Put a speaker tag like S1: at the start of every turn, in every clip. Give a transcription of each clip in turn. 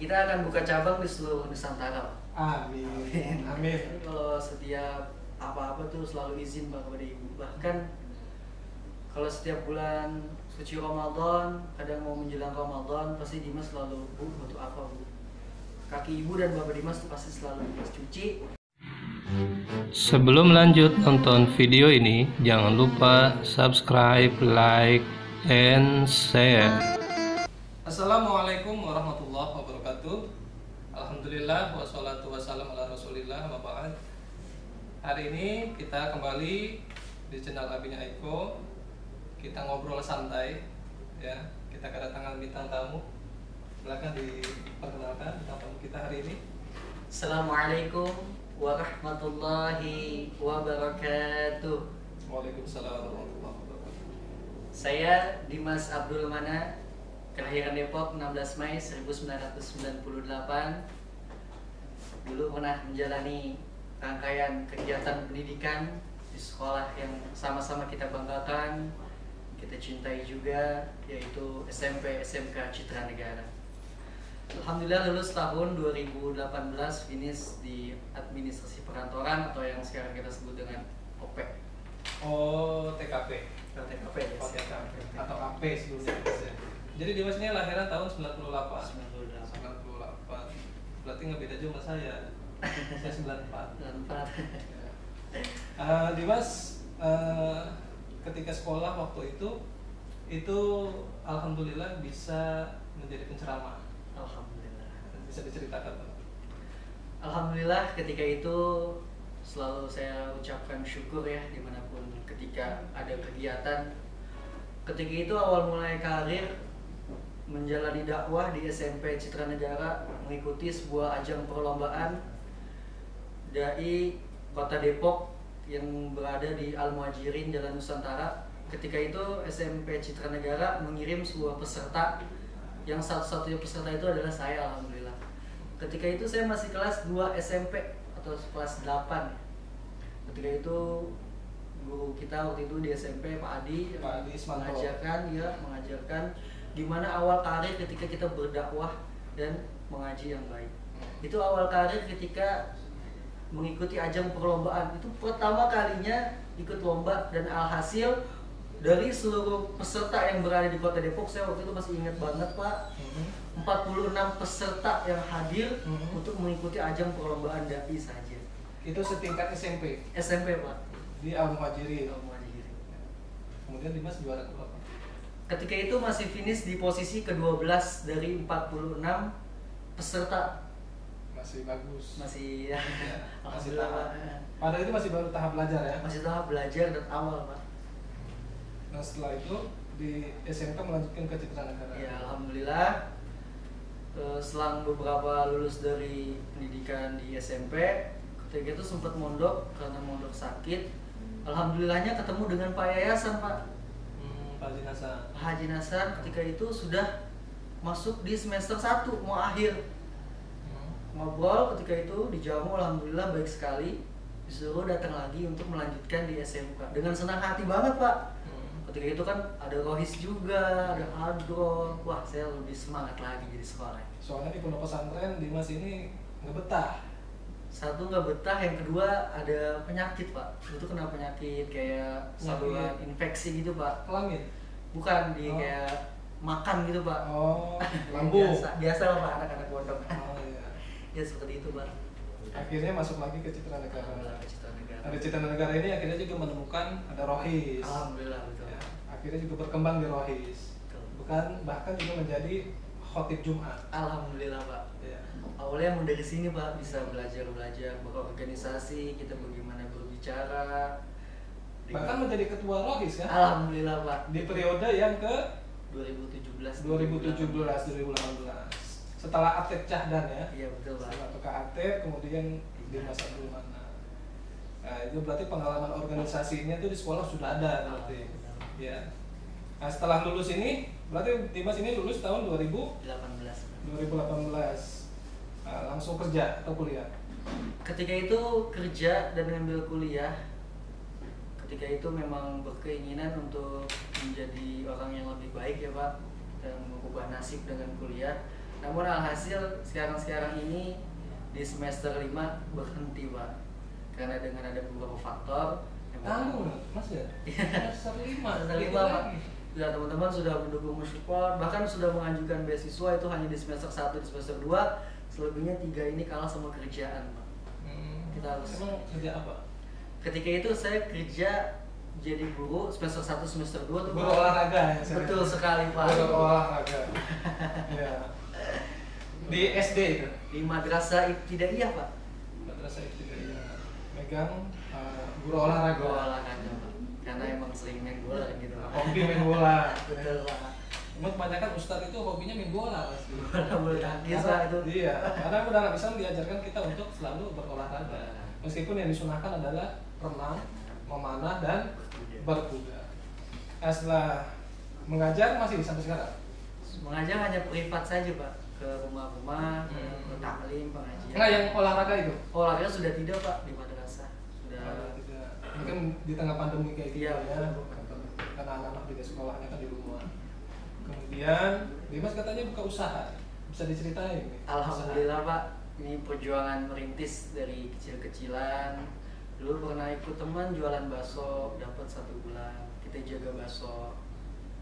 S1: kita akan buka cabang di seluruh Nusantara.
S2: Amin. Amin.
S1: Jadi kalau setiap apa-apa tuh selalu izin kepada ibu. Bahkan kalau setiap bulan suci Ramadan, kadang mau menjelang Ramadan, pasti Dimas selalu, Bu, butuh apa, Bu? Kaki ibu dan bapak Dimas tuh pasti selalu Dimas cuci.
S3: Sebelum lanjut nonton video ini, jangan lupa subscribe, like, and share.
S2: Assalamualaikum warahmatullahi wabarakatuh. Alhamdulillah wassalatu wassalamu ala rasulillah wa ba'd. Hari ini kita kembali di channel Abinya Eko. Kita ngobrol santai ya. Kita kedatangan bintang tamu. Silakan diperkenalkan bintang tamu kita hari ini.
S1: Assalamualaikum warahmatullahi wabarakatuh.
S2: Waalaikumsalam warahmatullahi wabarakatuh.
S1: Saya Dimas Abdul Mana, kelahiran Depok 16 Mei 1998. Dulu pernah menjalani rangkaian kegiatan pendidikan di sekolah yang sama-sama kita banggakan, kita cintai juga, yaitu SMP SMK Citra Negara. Alhamdulillah lulus tahun 2018, finish di administrasi perkantoran atau yang sekarang kita sebut dengan OP.
S2: Oh, TKP.
S1: TKP ya.
S2: Oh, TKP atau AP sebelumnya. Jadi Dimas ini lahiran tahun 98. 98. Berarti nggak beda juga sama saya. Saya 94.
S1: 94.
S2: Dimas ketika sekolah waktu itu alhamdulillah bisa menjadi penceramah.
S1: Alhamdulillah.
S2: Bisa diceritakan, Pak?
S1: Alhamdulillah ketika itu selalu saya ucapkan syukur ya dimanapun ketika ada kegiatan. Ketika itu awal mulai karir menjalani dakwah di SMP Citra Negara, mengikuti sebuah ajang perlombaan dai Kota Depok yang berada di Al-Muhajirin Jalan Nusantara. Ketika itu SMP Citra Negara mengirim sebuah peserta yang satu-satunya peserta itu adalah saya, alhamdulillah. Ketika itu saya masih kelas 2 SMP atau kelas 8. Ketika itu guru kita waktu itu di SMP Pak Adi mengajarkan gimana awal karir ketika kita berdakwah dan mengaji yang baik. Itu awal karir ketika mengikuti ajang perlombaan. Itu pertama kalinya ikut lomba dan alhasil dari seluruh peserta yang berada di Kota Depok, saya waktu itu masih ingat banget, Pak. 46 peserta yang hadir untuk mengikuti ajang perlombaan dai saja.
S2: Itu setingkat SMP.
S1: SMP, Pak.
S2: Di Al-Muhajirin. Kemudian Dimas juara berapa?
S1: Ketika itu masih finish di posisi ke-12 dari 46 peserta.
S2: Masih bagus.
S1: Masih ya.
S2: Masih tahap. Padahal itu masih baru tahap belajar ya.
S1: Masih tahap belajar dan awal, Pak.
S2: Nah setelah itu di SMK melanjutkan ke Citra Negara.
S1: Ya alhamdulillah selang beberapa lulus dari pendidikan di SMP, ketika itu sempat mondok karena mondok sakit. Alhamdulillahnya ketemu dengan Pak Yayasan, Pak.
S2: Pak Haji Hasan.
S1: Pak Haji Hasan ketika itu sudah masuk di semester 1 mau akhir. Ngobrol ketika itu dijamu, alhamdulillah baik sekali. Disuruh datang lagi untuk melanjutkan di SMK dengan senang hati banget, Pak. Ketika itu kan ada rohis juga, ada hadron. Wah, saya lebih semangat lagi jadi sekolah.
S2: Soalnya di pondok pesantren Dimas ini nggak betah.
S1: Satu nggak betah, yang kedua ada penyakit, Pak. Itu kena penyakit kayak saluran infeksi gitu, Pak.
S2: Kelamin?
S1: Bukan, kayak makan gitu, Pak.
S2: Oh, lambung.
S1: Biasa lah, Pak, anak-anak pondok.
S2: Oh iya.
S1: Ya seperti itu, Pak.
S2: Akhirnya masuk lagi ke Citra Negara.
S1: Alhamdulillah, ke Citra Negara.
S2: Nah, di Citra Negara ini akhirnya juga menemukan ada rohis.
S1: Alhamdulillah, betul.
S2: Ya, akhirnya juga berkembang di rohis. Bahkan juga menjadi khotib Jumat.
S1: Alhamdulillah, Pak.
S2: Ya.
S1: Awalnya emang dari sini, Pak, bisa belajar berorganisasi, kita bagaimana berbicara.
S2: Bahkan menjadi ketua rohis ya.
S1: Alhamdulillah, Pak.
S2: Di periode yang ke
S1: 2018.
S2: Setelah Atep Cahdan ya.
S1: Iya, betul, Pak.
S2: Setelah ke Atep, kemudian Dimas Abdul Mana. Nah, itu berarti pengalaman organisasinya itu di sekolah sudah ada berarti. Ya. Nah, setelah lulus ini, berarti Dimas ini lulus tahun
S1: 2018.
S2: 2018. Nah, langsung kerja atau kuliah?
S1: Ketika itu kerja dan ngambil kuliah. Ketika itu memang berkeinginan untuk menjadi orang yang lebih baik ya, Pak, dan mengubah nasib dengan kuliah. Namun alhasil sekarang ini di semester 5 berhenti Pak, karena dengan ada beberapa faktor
S2: Mas ya? Semester 5
S1: semester 5 Pak. Ya, teman-teman sudah mendukung support, bahkan sudah mengajukan beasiswa itu hanya di semester 1, di semester 2, selebihnya 3 ini kalah sama kerjaan Pak. Kita harus.
S2: Emang kerja apa?
S1: Ketika itu saya kerja jadi guru semester 1, semester 2 tuh
S2: Guru olahraga ya?
S1: Betul sekali Pak.
S2: Guru olahraga. Ya. Di SD itu?
S1: Di madrasah ibtidaiyah Pak.
S2: Madrasah ibtidaiyah. Megang guru olahraga.
S1: Guru olahraga Pak. Karena emang sering main bola gitu.
S2: Hobi main bola.
S1: Betul Pak.
S2: Emang kebanyakan ustadz itu hobinya main bola pasti.
S1: Bola bulu tangkis Pak itu.
S2: Iya, karena dalam Islam diajarkan kita untuk selalu berolahraga. Meskipun yang disunahkan adalah renang, memanah, dan berkuda. Nah, setelah mengajar masih sampai sekarang?
S1: Mengajar hanya privat saja Pak, ke rumah-rumah, ke taklim, pengajian.
S2: Enggak, yang olahraga itu?
S1: Olahraga sudah tidak Pak di madrasah. Sudah.
S2: Tidak. Mungkin di tengah pandemi kayak gitu
S1: Iya,
S2: ya. Karena anak-anak juga sekolahnya kan di rumah. Kemudian Dimas katanya buka usaha. Bisa diceritain nih?
S1: Alhamdulillah Pak, ini perjuangan merintis dari kecil-kecilan. Dulu pernah ikut teman jualan bakso, dapat 1 bulan. Kita jaga bakso.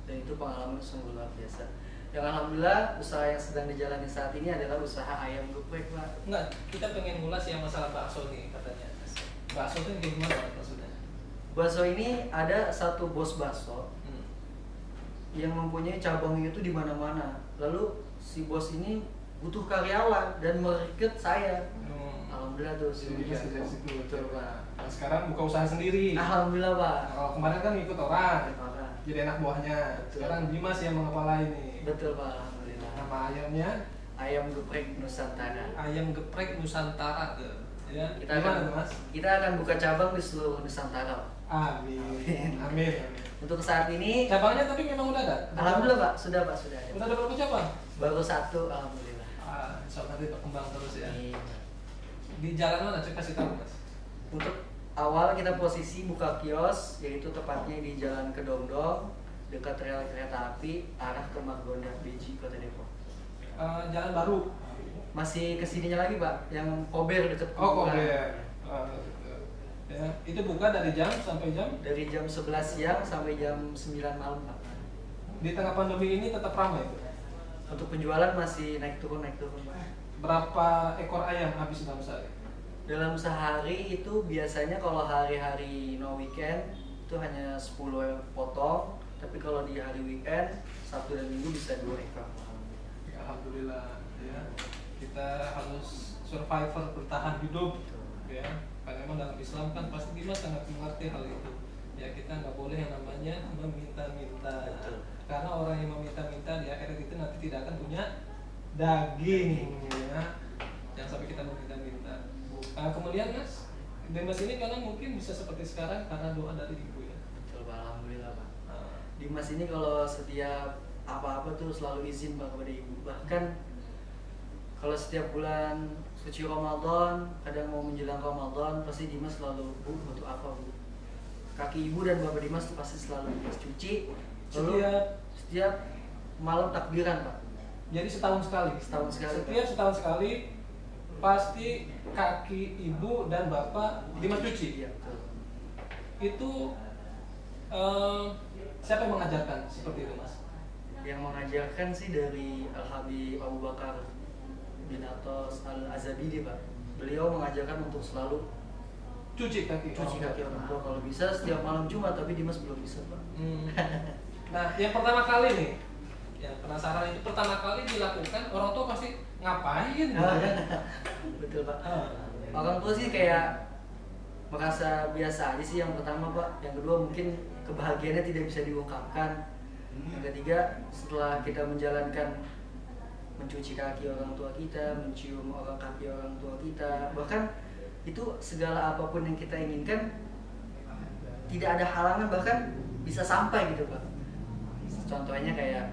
S1: Dan itu pengalaman sungguh luar biasa. Yang alhamdulillah usaha yang sedang dijalani saat ini adalah usaha ayam geprek Pak.
S2: Enggak, kita pengen ngulas yang masalah bakso nih katanya. Bakso itu kayak gimana maksudnya?
S1: Bakso ini ada satu bos bakso yang mempunyai cabangnya itu di mana-mana. Lalu si bos ini butuh karyawan dan merekrut saya. Alhamdulillah tuh.
S2: Jadi Mas dari situ.
S1: Betul Pak.
S2: Nah, sekarang buka usaha sendiri.
S1: Alhamdulillah Pak.
S2: Kalau kemarin kan ikut orang,
S1: Parah.
S2: jadi anak buahnya.
S1: Betul.
S2: Sekarang Dimas yang mengepalai nih.
S1: Betul Pak, alhamdulillah.
S2: Nama ayamnya
S1: Ayam geprek Nusantara.
S2: ayam geprek Nusantara tuh. Ya.
S1: Kita
S2: Gimana
S1: akan,
S2: tuh, Mas?
S1: kita akan buka cabang di seluruh Nusantara Pak.
S2: Amin. Amin.
S1: Untuk saat ini,
S2: Cabangnya tapi memang udah ada.
S1: alhamdulillah Pak, sudah Pak, sudah ada.
S2: Udah ada berapa cabang?
S1: Baru 1, alhamdulillah.
S2: Insya Allah nanti berkembang terus ya.
S1: Iya.
S2: Di jalan mana? Coba kasih tahu Mas.
S1: Untuk awal kita posisi buka kios, yaitu tepatnya di Jalan Kedongdong, dekat rel kereta api arah ke Margonda Beji, Kota Depok.
S2: Jalan baru.
S1: Masih kesininya lagi Pak, yang Kober dekat
S2: Oh,
S1: kuburan.
S2: Kobe. Ya, itu buka dari jam sampai jam.
S1: Dari jam 11 siang sampai jam 9 malam Pak.
S2: Di tengah pandemi ini tetap ramai.
S1: Untuk penjualan masih naik turun Pak.
S2: Berapa ekor ayam habis dalam sehari?
S1: Dalam sehari itu biasanya kalau hari-hari no weekend itu hanya 10 potong, tapi kalau di hari weekend Sabtu dan Minggu bisa 2 ekor.
S2: Alhamdulillah ya. Kita harus survivor, bertahan hidup ya. Karena memang dalam Islam kan pasti Dimas sangat mengerti hal itu. Ya, kita nggak boleh yang namanya meminta-minta.
S1: Betul.
S2: Karena orang yang meminta-minta di akhirat itu nanti tidak akan punya daging ya. Jangan sampai kita meminta-minta. Kemudian Mas, Dimas ini karena mungkin bisa seperti sekarang karena doa dari ibu ya.
S1: Betul Pak, alhamdulillah Pak. Dimas ini kalau setiap apa-apa tuh selalu izin Pak kepada ibu. Bahkan kalau setiap bulan suci Ramadan, kadang mau menjelang Ramadan, pasti Dimas selalu, Bu, butuh apa Bu? Kaki ibu dan bapak Dimas tuh pasti selalu Dimas cuci. Lalu setiap malam takbiran Pak.
S2: Jadi setahun sekali.
S1: Setahun sekali.
S2: Setiap setahun sekali pasti kaki ibu dan bapak Dimas cuci.
S1: Iya betul.
S2: Itu siapa yang mengajarkan seperti itu Mas?
S1: Yang mengajarkan sih dari Al-Habib Abu Bakar bin Atos Al-Azabidi Pak. Beliau mengajarkan untuk selalu
S2: Cuci kaki
S1: orang tua kalau bisa setiap malam Jumat, tapi Dimas belum bisa Pak.
S2: Nah, yang pertama kali nih, yang penasaran itu pertama kali dilakukan orang tua pasti ngapain gitu kan?
S1: Betul Pak. Orang tua sih kayak merasa biasa aja sih yang pertama Pak. Yang kedua mungkin kebahagiaannya tidak bisa diungkapkan. Yang ketiga, setelah kita menjalankan mencuci kaki orang tua kita, mencium kaki orang tua kita, bahkan itu segala apapun yang kita inginkan tidak ada halangan, bahkan bisa sampai gitu Pak. Contohnya kayak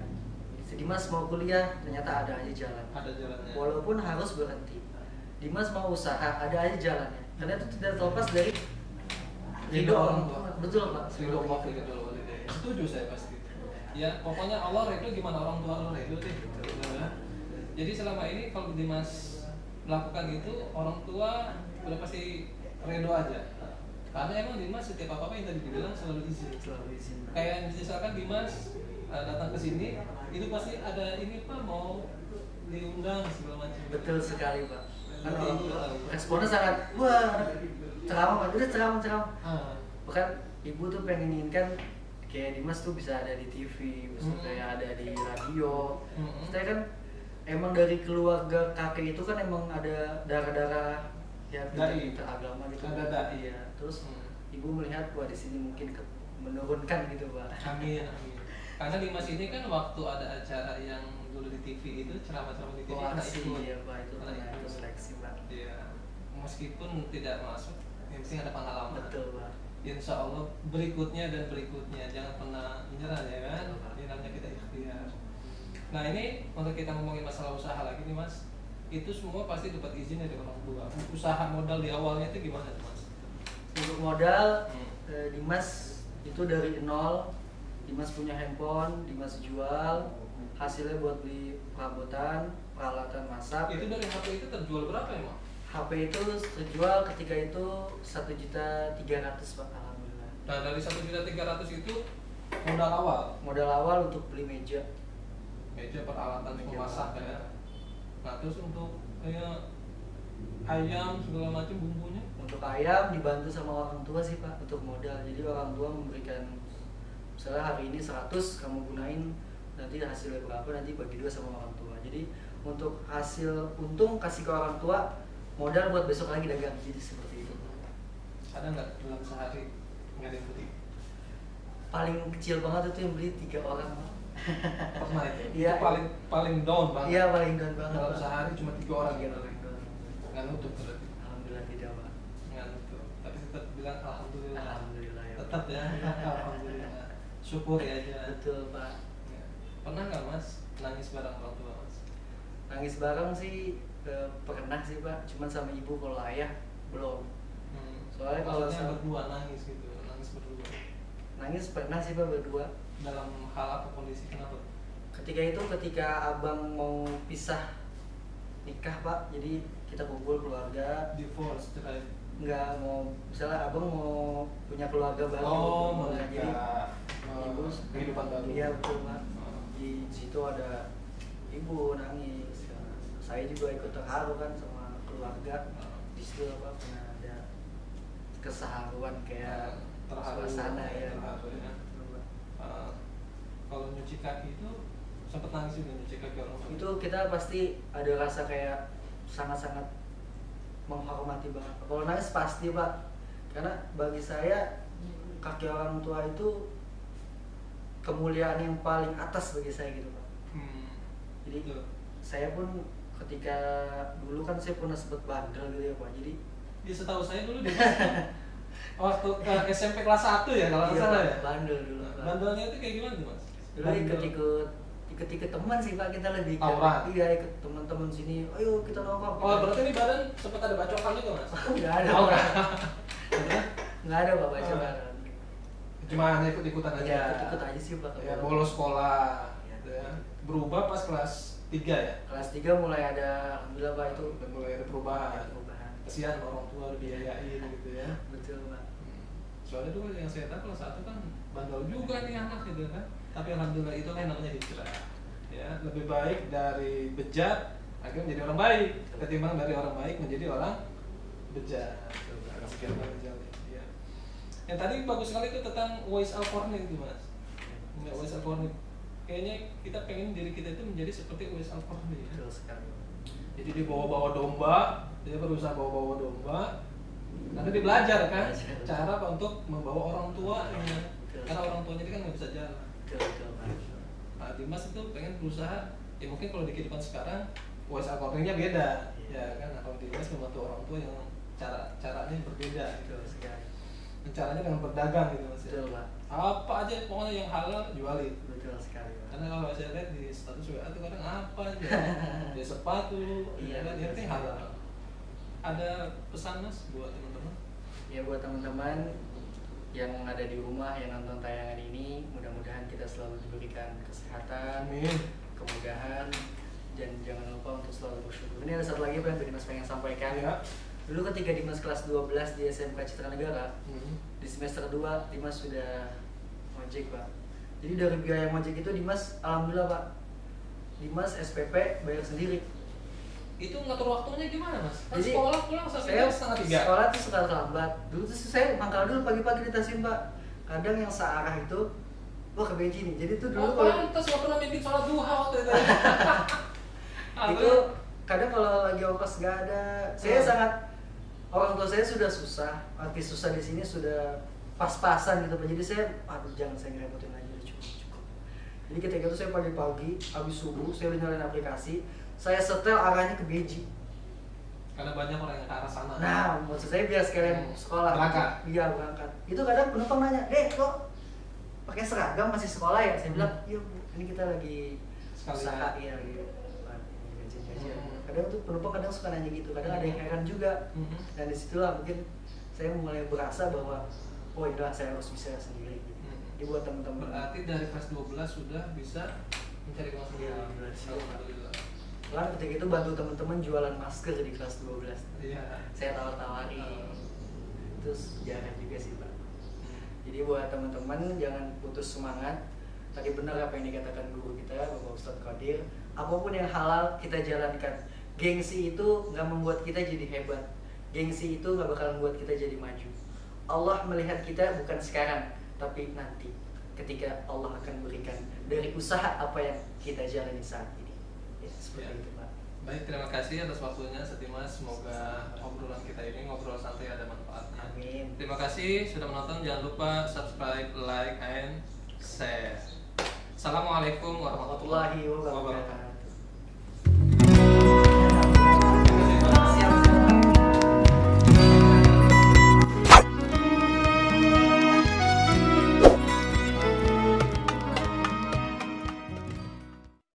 S1: Dimas mau kuliah, ternyata ada aja jalan.
S2: Ada jalannya.
S1: Walaupun harus berhenti. Dimas mau usaha, ada aja jalannya. Karena itu tidak terlepas dari ridho orang tua. Betul Pak.
S2: Ridho Allah, ridho walidain. Setuju saya pasti. Ya, pokoknya Allah ridho gimana orang tua Allah ridho deh. Jadi selama ini kalau Dimas melakukan itu, orang tua udah pasti redo aja. Karena emang Dimas setiap apa yang tadi dibilang selalu izin. Kayak misalkan Dimas datang ke sini, itu pasti ada ini Pak, mau diundang segala macam.
S1: Betul sekali Pak. Nanti responnya sangat wah ceramah Pak, udah ceramah. Bahkan ibu tuh pengen kayak Dimas tuh bisa ada di TV, bisa kayak ada di radio. Saya kan emang dari keluarga kakek itu kan emang ada darah-darah ya teragama gitu.
S2: Ada dai.
S1: Iya. Terus ibu melihat wah di sini mungkin menurunkan gitu Pak.
S2: Amin. Karena Dimas ini kan waktu ada acara yang dulu di TV itu, ceramah-ceramah di TV,
S1: Iya Pak, itu seleksi Pak.
S2: Iya. Meskipun tidak masuk, yang penting ada pengalaman.
S1: Betul Pak.
S2: Insya Allah berikutnya dan berikutnya, jangan pernah menyerah ya kan. Ini namanya kita ikhtiar. Nah ini untuk kita ngomongin masalah usaha lagi nih Mas, itu semua pasti dapat izin dari orang tua. Usaha modal di awalnya itu gimana tuh Mas?
S1: Untuk modal Dimas itu dari nol. Dimas punya handphone, Dimas jual, hasilnya buat beli perabotan, peralatan masak.
S2: Itu dari HP itu terjual berapa emang?
S1: HP itu terjual ketika itu 1.300.000 Pak, alhamdulillah.
S2: Nah dari 1.300.000 itu modal awal?
S1: Modal awal untuk beli meja
S2: peralatan memasak ya. Nah terus untuk kayak ayam segala macam bumbunya?
S1: Untuk ayam dibantu sama orang tua sih Pak untuk modal. Jadi orang tua memberikan misalnya hari ini 100 kamu gunain, nanti hasilnya berapa nanti bagi 2 sama orang tua. Jadi untuk hasil untung kasih ke orang tua, modal buat besok lagi dagang. Jadi seperti itu.
S2: Ada nggak dalam sehari nggak ada yang beli?
S1: Paling kecil banget itu yang beli 3 orang.
S2: Pernah itu?
S1: Iya.
S2: Itu paling down banget.
S1: Iya paling down banget.
S2: Dalam sehari cuma 3 orang gitu.
S1: down.
S2: Nggak nutup berarti.
S1: Alhamdulillah tidak Pak.
S2: Nggak nutup. Tapi tetap bilang alhamdulillah.
S1: Alhamdulillah ya.
S2: Tetap ya. Alhamdulillah. Syukuri aja.
S1: Betul Pak.
S2: Ya. Pernah nggak Mas nangis bareng orang tua Mas?
S1: Nangis bareng sih pernah sih Pak. Cuman sama ibu, kalau ayah belum. Soalnya kalau
S2: maksudnya
S1: sama
S2: berdua nangis gitu, nangis berdua.
S1: nangis pernah sih Pak berdua.
S2: Dalam hal apa, kondisi kenapa?
S1: Ketika abang mau pisah nikah Pak, jadi kita kumpul keluarga.
S2: Divorce, cerai.
S1: Nggak mau, misalnya abang mau punya keluarga baru.
S2: Oh,
S1: Nah, jadi ibu
S2: kehidupan baru.
S1: Iya betul Pak. Di situ ada ibu nangis. Saya juga ikut terharu kan sama keluarga. Di situ apa pernah ada keseharuan kayak suasana ya.
S2: Terharu ya. Kalau nyuci kaki itu sempat nangis juga, nyuci kaki orang tua.
S1: Itu kita pasti ada rasa kayak sangat-sangat menghormati banget. Kalau nangis pasti Pak, karena bagi saya kaki orang tua itu kemuliaan yang paling atas bagi saya gitu Pak. Jadi
S2: Betul.
S1: saya pun ketika dulu kan saya pernah sempat bandel gitu ya Pak. Jadi
S2: Ya setahu saya dulu di waktu ke SMP kelas 1 ya kalau nggak
S1: iya,
S2: salah
S1: Pak,
S2: ya.
S1: bandel dulu Pak.
S2: Bandelnya itu kayak gimana tuh Mas?
S1: Dulu ikut teman sih Pak, kita lebih
S2: Tawuran?
S1: iya ikut teman-teman sini, ayo kita nongkrong.
S2: Oh berarti di badan sempat ada bacokan juga Mas?
S1: Nggak ada
S2: Oh,
S1: Pak.
S2: nggak.
S1: Nggak ada Pak baca
S2: Cuma hanya ikut-ikutan aja.
S1: ya ikut aja sih Pak.
S2: Ya bolos sekolah.
S1: Iya.
S2: Gitu ya. Berubah pas kelas 3 ya.
S1: Kelas 3 mulai ada, alhamdulillah Pak itu
S2: Udah mulai ada perubahan.
S1: perubahan.
S2: Kesian orang tua dibiayain gitu ya.
S1: Betul Pak.
S2: Soalnya dulu yang saya tahu kelas 1 kan bandel juga nih anak gitu kan. Tapi alhamdulillah itu kan namanya hijrah. Ya, lebih baik dari bejat akhirnya menjadi orang baik ketimbang dari orang baik menjadi orang bejat. Sekian banyak ya. Yang tadi bagus sekali itu tentang Uwais Al-Qarni itu Mas. Ya, Uwais Al-Qarni. Kayaknya kita pengen diri kita itu menjadi seperti Uwais Al-Qarni ya.
S1: Betul sekali.
S2: Jadi dia bawa-bawa domba, dia berusaha bawa-bawa domba. Karena dia belajar kan cara apa untuk membawa orang tuanya. Karena orang tuanya dia kan nggak bisa jalan.
S1: Betul Pak.
S2: Nah, Dimas itu pengen berusaha, ya mungkin kalau di kehidupan sekarang Uwais Al-Qarni-nya beda, ya kan? Nah, kalau Dimas membantu orang tua yang caranya berbeda, gitu.
S1: Betul sekali.
S2: Dan caranya dengan berdagang gitu Mas. Ya.
S1: Betul Pak.
S2: Apa aja pokoknya yang halal jualin.
S1: Betul sekali Pak.
S2: Karena kalau saya lihat di status WA itu kadang apa aja, ya sepatu,
S1: Iya,
S2: kan yang penting halal. Ada pesan Mas buat teman-teman?
S1: Ya buat teman-teman yang ada di rumah yang nonton tayangan ini, mudah-mudahan kita selalu diberikan kesehatan,
S2: Amin.
S1: kemudahan, dan jangan lupa untuk selalu bersyukur. Ini ada satu lagi apa yang Dimas pengen sampaikan.
S2: Ya.
S1: Dulu ketika Dimas kelas 12 di SMK Citra Negara, di semester 2 Dimas sudah ngojek Pak. Jadi dari biaya ngojek itu Dimas, alhamdulillah Pak, Dimas SPP bayar sendiri.
S2: Itu ngatur waktunya gimana Mas? Kan
S1: Jadi,
S2: sekolah pulang
S1: Saya
S2: setengah 3.
S1: sekolah tuh suka terlambat. Dulu tuh saya mangkal dulu pagi-pagi di Taslim Pak. Kadang yang searah itu, wah ke benci nih. Jadi tuh dulu kalau
S2: pantas nggak pernah mimpi sholat duha waktu itu.
S1: itu kadang kalau lagi ongkos nggak ada, saya sangat, orang tua saya sudah susah, arti susah di sini sudah pas-pasan gitu Pak. Jadi saya, aduh jangan saya ngerepotin lagi, udah cukup. Jadi ketika itu saya pagi-pagi habis subuh saya udah nyalain aplikasi, saya setel arahnya ke Beji.
S2: Karena banyak orang yang ke arah sana.
S1: Nah, maksud saya biar sekalian sekolah.
S2: Berangkat.
S1: Iya, berangkat. Itu kadang penumpang nanya, kok pakai seragam masih sekolah ya?" Saya bilang, "Iya Bu, ini kita lagi
S2: Sekalian.
S1: usaha ya gitu." Gajian. Kadang tuh penumpang kadang suka nanya gitu, kadang ada yang heran juga. Dan disitulah mungkin saya mulai berasa bahwa, oh inilah saya harus bisa sendiri. Jadi buat teman-teman.
S2: Berarti dari kelas 12 sudah bisa mencari uang sendiri.
S1: Iya, benar sih.
S2: Alhamdulillah.
S1: Kan ketika itu bantu teman-teman jualan masker di kelas 12.
S2: Iya.
S1: Saya tawar-tawari. Itu sejarah juga sih Pak. Jadi buat teman-teman jangan putus semangat. Tadi benar apa yang dikatakan guru kita Bapak Ustadz Qadir. Apapun yang halal kita jalankan. Gengsi itu nggak membuat kita jadi hebat. Gengsi itu nggak bakal membuat kita jadi maju. Allah melihat kita bukan sekarang, tapi nanti ketika Allah akan berikan dari usaha apa yang kita jalani saat ini. Ya, seperti itu Pak.
S2: Baik, terima kasih atas waktunya Setimas. Semoga obrolan kita ini ngobrol santai ada manfaatnya.
S1: Amin.
S2: Terima kasih sudah menonton. Jangan lupa subscribe, like, and share. Assalamualaikum warahmatullahi
S1: Warahmatullahi wabarakatuh.